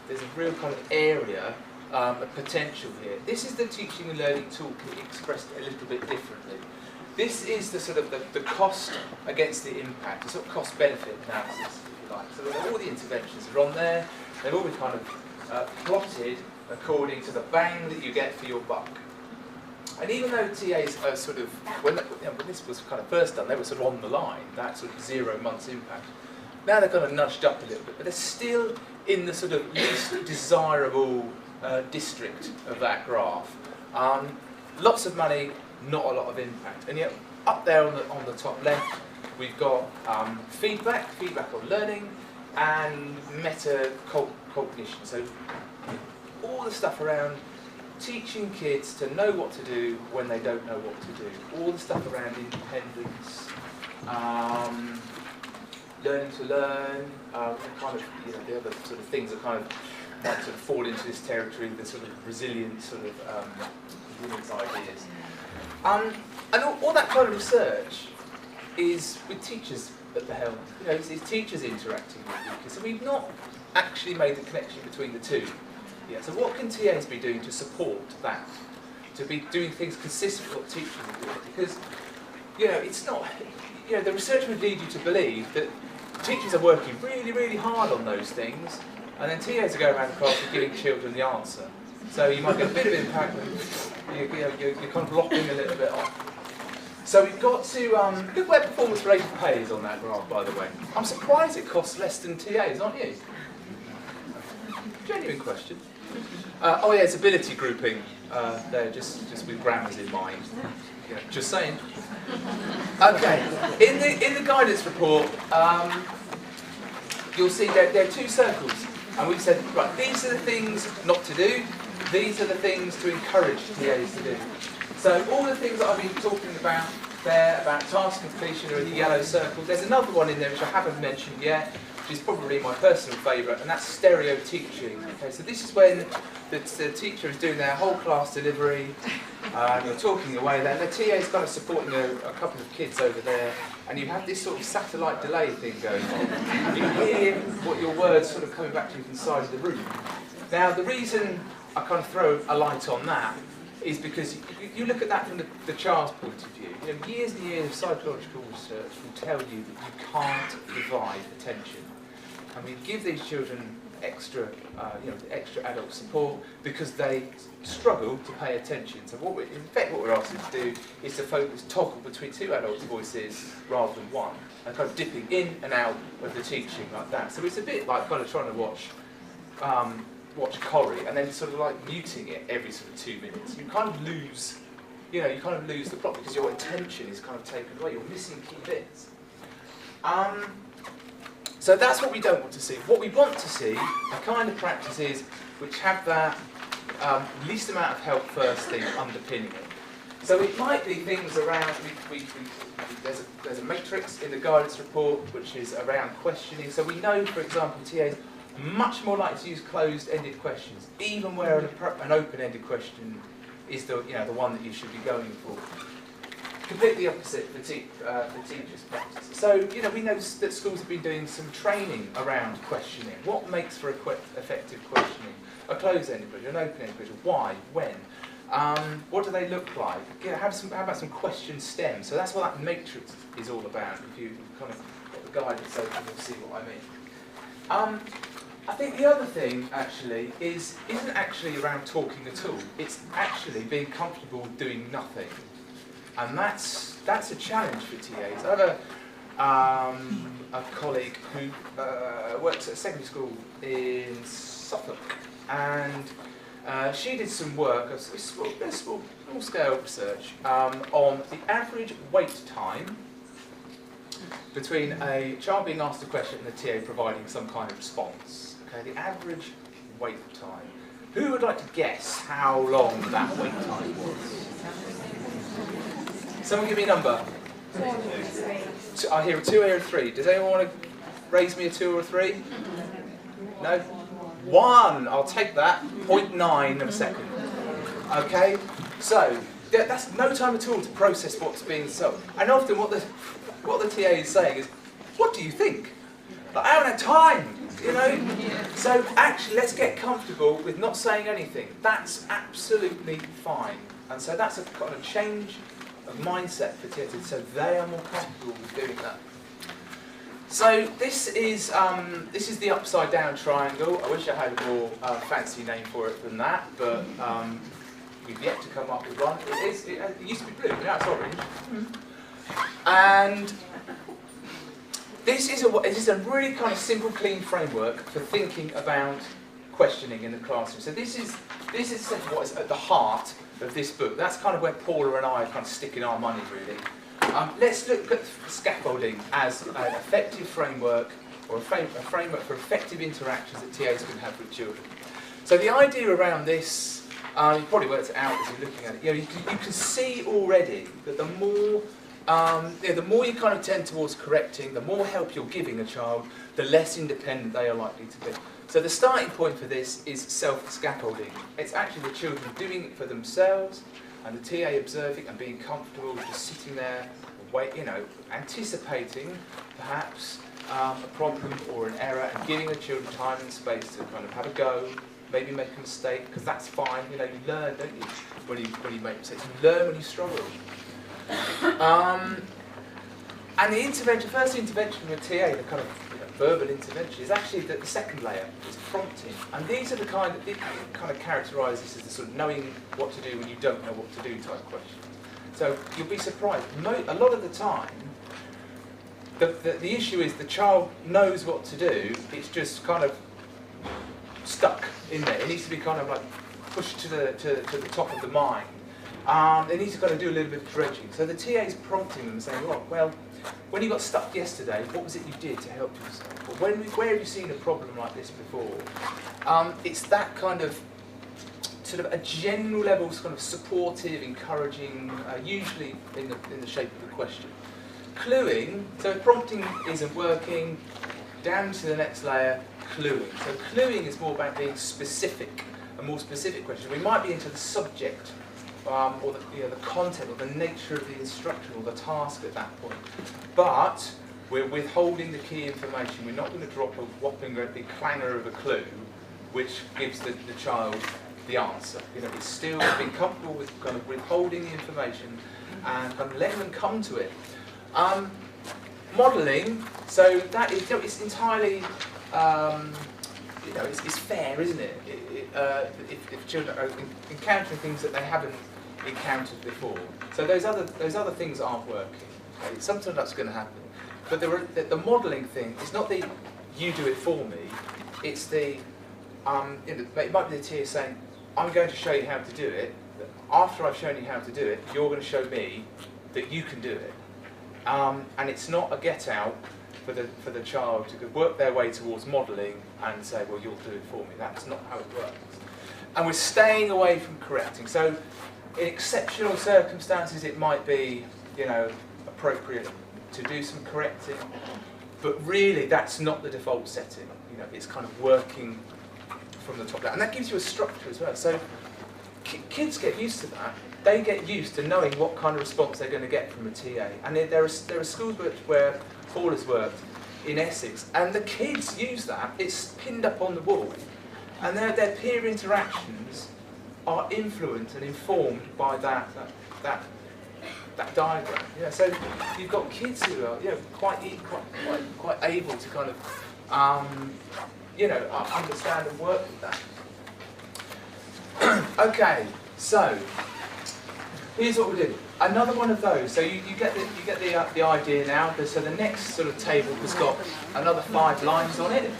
there's a real kind of area of potential here. This is the teaching and learning toolkit expressed a little bit differently. This is the sort of the cost against the impact, the sort of cost-benefit analysis, if you like. So all the interventions are on there. They've all been kind of plotted according to the bang that you get for your buck. And even though TAs are sort of, when this was kind of first done, they were sort of on the line, that sort of 0 months impact. Now they're kind of nudged up a little bit, but they're still in the sort of least desirable district of that graph. Lots of money, not a lot of impact. And yet up there on the top left, we've got feedback on learning, and metacognition. So all the stuff around teaching kids to know what to do when they don't know what to do. All the stuff around independence, learning to learn, kind of, the other sort of things that kind of might sort of fall into this territory, the sort of resilient sort of resilience ideas. And all that kind of research is with teachers at the helm. It's teachers interacting with kids. So we've not actually made the connection between the two. Yeah, so what can TAs be doing to support that? To be doing things consistent with what teachers are doing? Because, it's not, the research would lead you to believe that teachers are working really, really hard on those things, and then TAs are going around the class and giving children the answer. So you might get a bit of impact, but you're kind of locking a little bit off. So we've got to, look where performance related pay is on that graph, by the way. I'm surprised it costs less than TAs, aren't you? Genuine question. Oh yeah, it's ability grouping. There, just with grammars in mind. Yeah, just saying. Okay, in the guidance report, you'll see there are 2 circles, and we've said, right, these are the things not to do, these are the things to encourage TAs to do. So all the things that I've been talking about there, about task completion, are in the yellow circles. There's another one in there which I haven't mentioned yet, which is probably my personal favourite, and that's stereo teaching. Okay, so this is when the teacher is doing their whole class delivery, you're talking away there, and the TA is kind of supporting a couple of kids over there, and you have this sort of satellite delay thing going on. You hear what your words sort of coming back to you from the side of the room. Now, the reason I kind of throw a light on that is because you look at that from the child's point of view. You know, years and years of psychological research will tell you that you can't divide attention. And we give these children extra adult support because they struggle to pay attention. So in fact what we're asking to do is to toggle between 2 adults' voices rather than one, and kind of dipping in and out of the teaching like that. So it's a bit like kind of trying to watch Corrie and then sort of like muting it every sort of 2 minutes. You kind of lose, the plot because your attention is kind of taken away. You're missing key bits. So that's what we don't want to see. What we want to see are kind of practices which have that least amount of help first thing underpinning it. So it might be things around, there's a matrix in the guidance report which is around questioning. So we know, for example, TAs are much more likely to use closed-ended questions, even where an open-ended question is the one that you should be going for. Completely opposite for teachers' practice. So, we know that schools have been doing some training around questioning. What makes for effective questioning? A closed-ended question, an open-ended question. Why? When? What do they look like? How about some question stems? So that's what that matrix is all about. If you kind of got the guidance open, you'll see what I mean. I think the other thing, actually, isn't actually around talking at all. It's actually being comfortable doing nothing. And that's a challenge for TAs. I have a colleague who works at a secondary school in Suffolk, and she did some work, a small-scale research, on the average wait time between a child being asked a question and the TA providing some kind of response. Okay, the average wait time. Who would like to guess how long that wait time was? Someone give me a number. 2. I hear a 2 or a 3. Does anyone want to raise me a 2 or a 3? No? 1. I'll take that. 0.9 of a second. Okay? So, that's no time at all to process what's being sold. And often what the TA is saying is, what do you think? Like, I haven't had time, So actually, let's get comfortable with not saying anything. That's absolutely fine. And so that's a kind of change of mindset for TAs, so they are more comfortable with doing that. So this is the upside down triangle. I wish I had a more fancy name for it than that, but we've yet to come up with one. It used to be blue, but now it's orange. And this is a really kind of simple, clean framework for thinking about questioning in the classroom. So this is essentially what is at the heart of this book. That's kind of where Paula and I are kind of sticking our money, really. Let's look at scaffolding as an effective framework, or a framework for effective interactions that TAs can have with children. So the idea around this, you probably worked it out as you're looking at it. You can see already that the more you kind of tend towards correcting, the more help you're giving a child, the less independent they are likely to be. So the starting point for this is self-scaffolding. It's actually the children doing it for themselves, and the TA observing and being comfortable, just sitting there, anticipating perhaps a problem or an error, and giving the children time and space to kind of have a go, maybe make a mistake, because that's fine. You learn, don't you, when you make mistakes. You learn when you struggle. And the first intervention with TA, the kind of verbal intervention, is actually the second layer, is prompting. And these are the kind of characterise this as the sort of knowing what to do when you don't know what to do type question. So you'll be surprised. A lot of the time, the issue is the child knows what to do. It's just kind of stuck in there. It needs to be kind of like pushed to the top of the mind, they need to kind of do a little bit of dredging. So the TA is prompting them, saying, well, when you got stuck yesterday, what was it you did to help yourself? Or where have you seen a problem like this before? It's that kind of sort of a general level, kind of supportive, encouraging, usually in the shape of a question. Cluing, so if prompting isn't working, down to the next layer, cluing. So cluing is more about being specific, a more specific question. We might be into the subject, or the content, or the nature of the instruction, or the task at that point. But we're withholding the key information. We're not going to drop a whopping big clangor of a clue, which gives the child the answer. It's still being comfortable with kind of withholding the information and kind of letting them come to it. Modelling, so that is, it's entirely, it's fair, isn't it? If children are encountering things that they haven't encountered before. So those other things aren't working. Okay? Sometimes that's going to happen. But the modelling thing is not the you do it for me. It's the it might be the TA saying, I'm going to show you how to do it. After I've shown you how to do it, you're going to show me that you can do it. And it's not a get out for the child to work their way towards modelling and say, well, you'll do it for me. That's not how it works. And we're staying away from correcting. So in exceptional circumstances, it might be, appropriate to do some correcting. But really, that's not the default setting. It's kind of working from the top down. And that gives you a structure as well. So kids get used to that. They get used to knowing what kind of response they're going to get from a TA. And there are schools where Paul has worked in Essex, and the kids use that. It's pinned up on the wall. And their peer interactions are influenced and informed by that diagram. So you've got kids who are quite able to kind of understand and work with that. Okay, so here's what we do. Another one of those. So you get the idea now. So the next sort of table has got another 5 lines on it.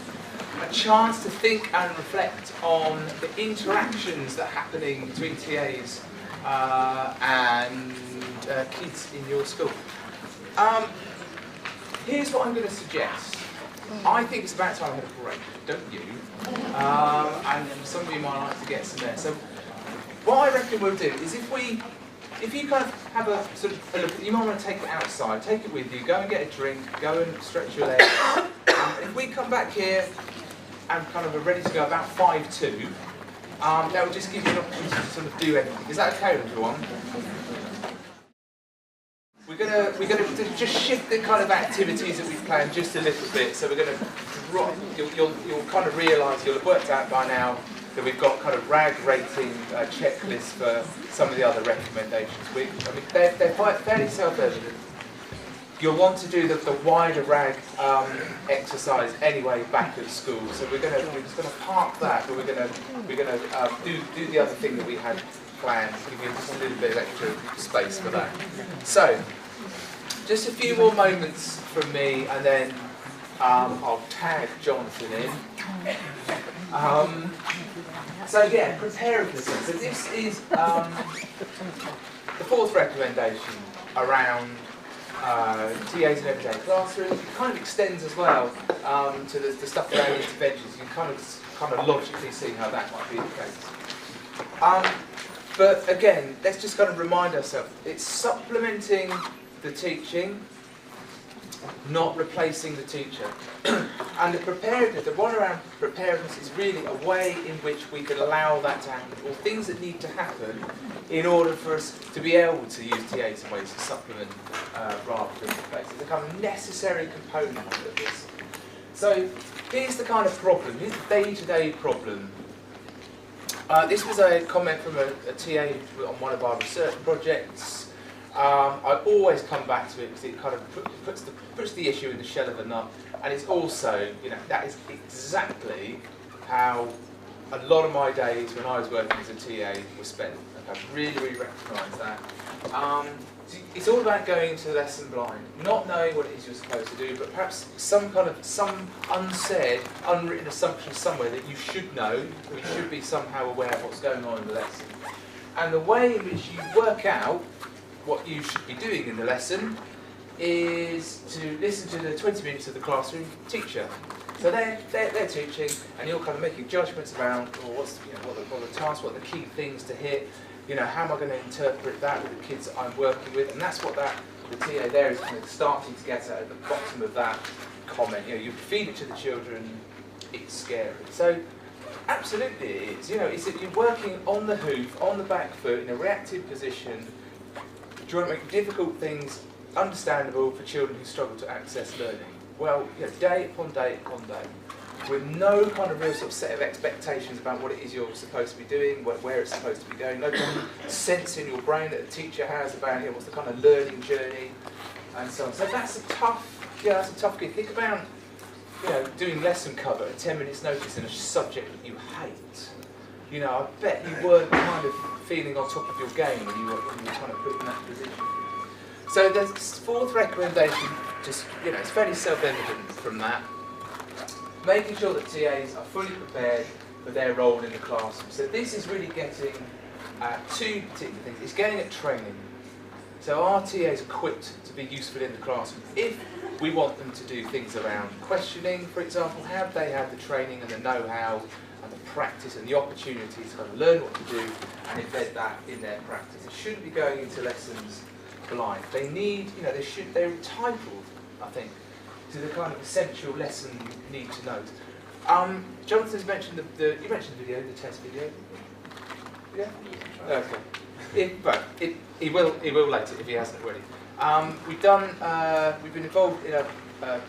A chance to think and reflect on the interactions that are happening between TAs and kids in your school. Here's what I'm going to suggest. I think it's about time I had a break, don't you? And some of you might like to get some there. So what I reckon we'll do is if you kind of have a sort of a look, you might want to take it outside, take it with you, go and get a drink, go and stretch your legs. If we come back here and kind of are ready to go about 5:02, that will just give you an opportunity to sort of do everything. Is that okay, everyone? We're gonna just shift the kind of activities that we've planned just a little bit. So we're gonna drop. You'll kind of realise, you'll have worked out by now that we've got kind of RAG rating checklists for some of the other recommendations. They're fairly self-evident. You'll want to do the wider RAG exercise anyway back at school. So we're just gonna park that, but we're gonna do the other thing that we had planned, give you just a little bit of extra space for that. So just a few more moments from me, and then I'll tag Jonathan in. So yeah, preparedness. So this is the 4th recommendation around TAs in everyday classrooms. It kind of extends as well to the stuff around interventions. You can kind of logically see how that might be the case. But again, let's just kind of remind ourselves, it's supplementing the teaching, not replacing the teacher. And the preparedness, the one around preparedness is really a way in which we can allow that to happen, or things that need to happen in order for us to be able to use TAs in ways to supplement rather than replace. It's a kind of necessary component of this. So here's the kind of problem, here's the day-to-day problem. This was a comment from a TA on one of our research projects. I always come back to it because it kind of puts the issue in the shell of a nut, and it's also, that is exactly how a lot of my days when I was working as a TA were spent. I really recognise that. It's all about going into the lesson blind, not knowing what it is you're supposed to do, but perhaps some unsaid, unwritten assumption somewhere that you should know, or you should be somehow aware of what's going on in the lesson. And the way in which you work out what you should be doing in the lesson is to listen to the 20 minutes of the classroom teacher. So they're teaching, and you're kind of making judgments around, what are the tasks, what are the key things to hit. How am I going to interpret that with the kids that I'm working with? And that's what the TA there is kind of starting to get at the bottom of that comment. You feed it to the children, it's scary. So absolutely it is. It's that you're working on the hoof, on the back foot, in a reactive position, trying to make difficult things understandable for children who struggle to access learning. Well, day upon day upon day, with no kind of real sort of set of expectations about what it is you're supposed to be doing, where it's supposed to be going, no kind of sense in your brain that the teacher has about what's the kind of learning journey, and so on. So that's a tough gig. Think about doing lesson cover at 10 minutes notice in a subject that you hate. I bet you weren't kind of feeling on top of your game when you were kind of put in that position. So the fourth recommendation, just it's fairly self-evident from that. Making sure that TAs are fully prepared for their role in the classroom. So this is really getting at two particular things. It's getting at training. So are TAs equipped to be useful in the classroom? If we want them to do things around questioning, for example, have they had the training and the know-how and the practice and the opportunity to kind of learn what to do and embed that in their practice? It shouldn't be going into lessons blind. They need, they're entitled, I think, to the kind of essential lesson you need to know. Jonathan's mentioned you mentioned the video, the test video. Yeah? Okay. He will later if he hasn't already. We've been involved in a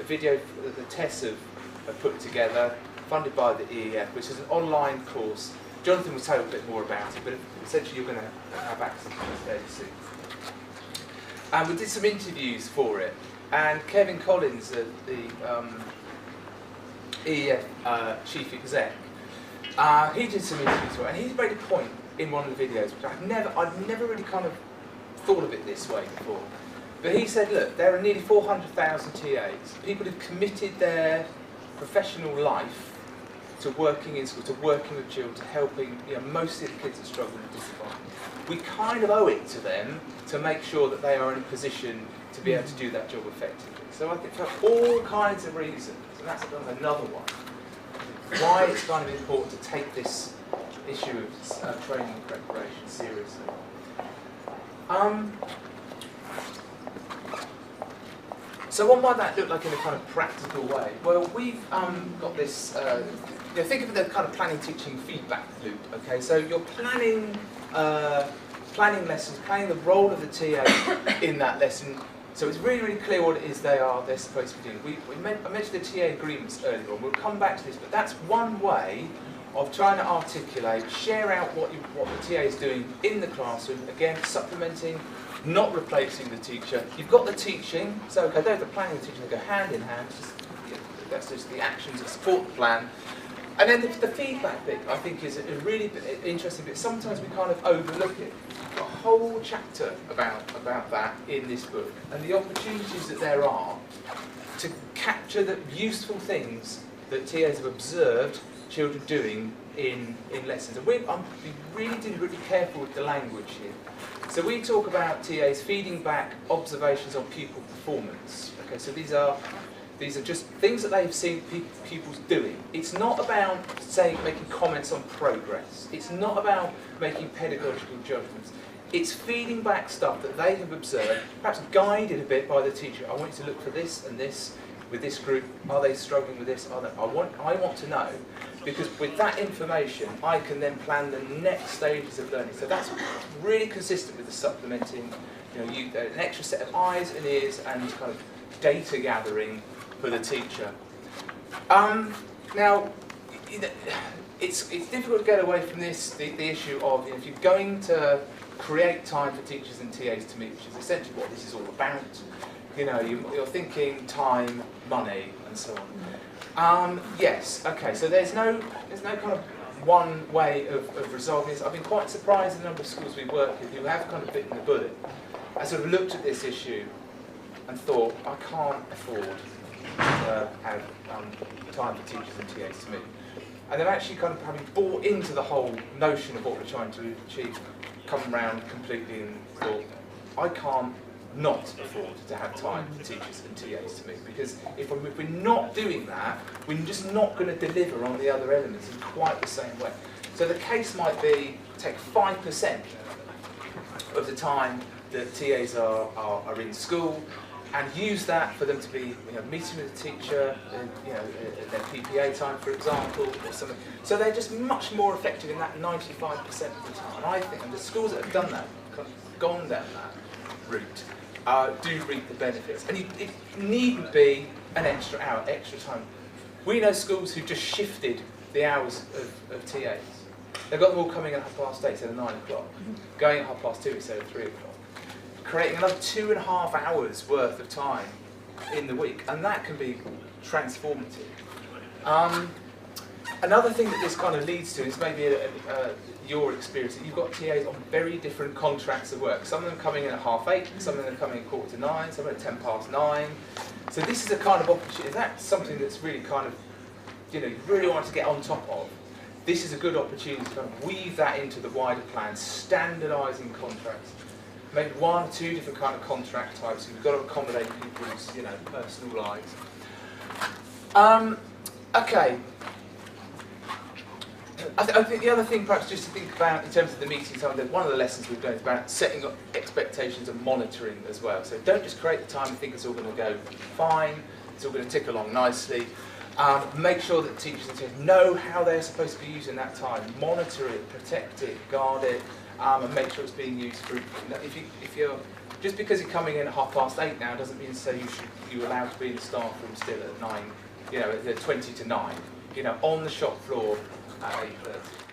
video that the tests have put together, funded by the EEF, which is an online course. Jonathan will tell you a bit more about it, but essentially you're going to have access to this fairly soon. And we did some interviews for it, and Kevin Collins, the EEF chief exec, he did some interviews for it, and he made a point in one of the videos, which I'd never really kind of thought of it this way before. But he said, look, there are nearly 400,000 TAs, people who've committed their professional life to working in school, to working with children, to helping most of the kids that struggle with disability. We kind of owe it to them to make sure that they are in a position to be able to do that job effectively. So I think for all kinds of reasons, and that's another one, why it's kind of important to take this issue of training and preparation seriously. So what might that look like in a kind of practical way? Well, we've got this, think of the kind of planning teaching feedback loop, okay? So you're planning lessons, planning the role of the TA in that lesson, so it's really, really clear what it is they're supposed to be doing. I mentioned the TA agreements earlier on, we'll come back to this, but that's one way of trying to articulate, share out what the TA is doing in the classroom, again, supplementing, not replacing the teacher. You've got the teaching, so okay, they're the planning and the teaching, they go hand in hand, that's just the actions that support the plan. And then the feedback bit, I think, is a really interesting bit. Sometimes we kind of overlook it. We've got a whole chapter about that in this book, and the opportunities that there are to capture the useful things that TAs have observed children doing in lessons. And I'm really careful with the language here. So we talk about TAs feeding back observations on pupil performance. Okay, so these are just things that they've seen pupils doing. It's not about making comments on progress. It's not about making pedagogical judgments. It's feeding back stuff that they have observed, perhaps guided a bit by the teacher. I want you to look for this and this with this group. Are they struggling with this? I want to know, because with that information, I can then plan the next stages of learning. So that's really consistent with the supplementing, an extra set of eyes and ears and kind of data gathering for the teacher. Now, it's difficult to get away from this, the issue of if you're going to create time for teachers and TAs to meet, which is essentially what this is all about. You're thinking time, money, and so on. Yes, okay, so there's no kind of one way of resolving this. I've been quite surprised at the number of schools we work with who have kind of bitten the bullet I sort of looked at this issue and thought, I can't afford to have time for teachers and TAs to meet. And then actually kind of having bought into the whole notion of what we're trying to achieve, come round completely and thought, I can't not afford to have time for teachers and TAs to meet, because if we're not doing that, we're just not going to deliver on the other elements in quite the same way. So the case might be, take 5% of the time that TAs are in school, and use that for them to be, meeting with a teacher, their PPA time, for example, or something. So they're just much more effective in that 95% of the time. And I think, and the schools that have done that, kind of gone down that route, do reap the benefits. And it needn't be an extra hour, extra time. We know schools who've just shifted the hours of TAs. They've got them all coming at 8:30 instead of 9 o'clock, going at 2:30 instead of 3 o'clock. Creating another 2.5 hours worth of time in the week, and that can be transformative. Another thing that this kind of leads to is maybe your experience, that you've got TAs on very different contracts of work. Some of them coming in at 8:30, some of them coming in 8:45, some at 9:10. So this is a kind of opportunity. If that's something that's really kind of, you really want to get on top of, this is a good opportunity to kind of weave that into the wider plan, standardising contracts. Maybe 1 or 2 different kind of contract types. You've got to accommodate people's, personal lives. Okay. I think the other thing, perhaps, just to think about in terms of the meeting time, one of the lessons we've learned is about setting up expectations and monitoring as well. So don't just create the time and think it's all going to go fine. It's all going to tick along nicely. Make sure that teachers and teachers know how they're supposed to be using that time. Monitor it, protect it, guard it. And make sure it's being used fruitfully. If you're just because you're coming in at 8:30 now doesn't mean to say you're allowed to be in the staff room still at 9, at 20 to 9. On the shop floor at 8:30.